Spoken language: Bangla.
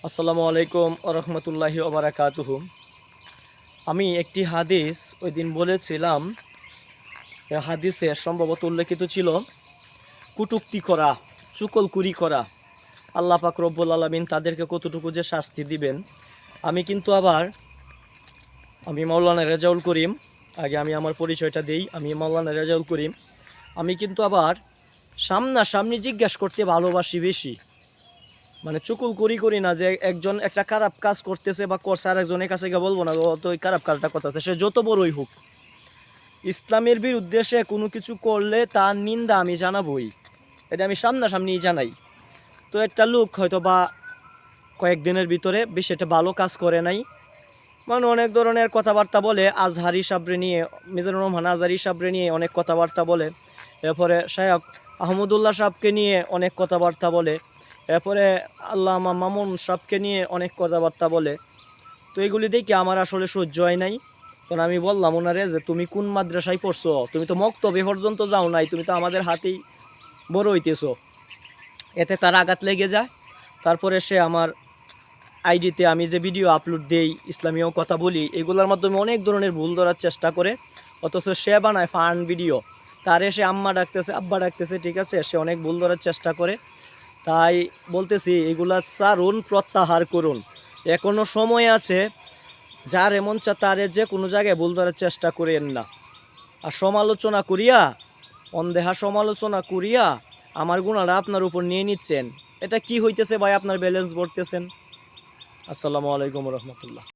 আসসালামু আলাইকুম ওরহমতুল্লাহি ওবারাকাতুহু। আমি একটি হাদিস ওই দিন বলেছিলাম, হাদিসে সম্ভবত উল্লেখিত ছিল কুটুক্তি করা, চুকলকুরি করা। আল্লাহ পাক রব্বুল আলামিন তাদেরকে কতটুকু যে শাস্তি দিবেন। আমি মাওলানা রেজাউল করিম। আগে আমি আমার পরিচয়টা দেই, আমি মাওলানা রেজাউল করিম। আমি কিন্তু আবার সামনাসামনি জিজ্ঞাসা করতে ভালোবাসি বেশি, মানে চুকুল করি না যে একজন একটা খারাপ কাজ করতেছে বা করছে আর একজনের কাছে গিয়ে বলবো না তো ওই খারাপ কাজটা করতেছে, সে যত বড়ই হোক। ইসলামের বিরুদ্ধে সে কোনো কিছু করলে তার নিন্দা আমি জানাবই, এটা আমি সামনাসামনি জানাই। তো একটা লোক হয়তো বা কয়েকদিনের ভিতরে বেশি একটা ভালো কাজ করে নাই, মানে অনেক ধরনের কথাবার্তা বলে, আজহারি সাবরে নিয়ে, মিজানুর রহমান আজহারি সাবরে নিয়ে অনেক কথাবার্তা বলে। এরপরে শায়খ আহমদুল্লাহ সাহেবকে নিয়ে অনেক কথাবার্তা বলে। এরপরে আল্লামা মামুন সাহেবকে নিয়ে অনেক কথাবার্তা বলে। তো এগুলি দেখে আমার আসলে সহ্য হয় নাই। তখন আমি বললাম ওনারে যে তুমি কোন মাদ্রাসায় পড়ছো, তুমি তো মক্তবে পর্যন্ত যাও নাই, তুমি তো আমাদের হাতেই বড় হইতেছো। এতে তার আঘাত লেগে যায়। তারপরে সে আমার আইডিতে আমি যে ভিডিও আপলোড দেই, ইসলামীয় কথা বলি, এগুলোর মাধ্যমে অনেক ধরনের ভুল ধরার চেষ্টা করে, অথচ সে বানায় ফান ভিডিও। তার এসে আম্মা ডাকতেছে, আব্বা ডাকতেছে, ঠিক আছে, সে অনেক ভুল ধরার চেষ্টা করে। তাই বলতেছি এগুলা ছাড়ুন, প্রত্যাহার করুন, এখনও সময় আছে। যার এমন চা তারে যে কোনো জায়গায় ভুল ধরার চেষ্টা করেন না। আর সমালোচনা করিয়া, অনদেহা সমালোচনা করিয়া আমার গুণাটা আপনার উপর নিয়ে নিচ্ছেন, এটা কি হইতেছে ভাই? আপনার ব্যালেন্স ভরতেছেন। আসসালামু আলাইকুম রহমতুল্লাহ।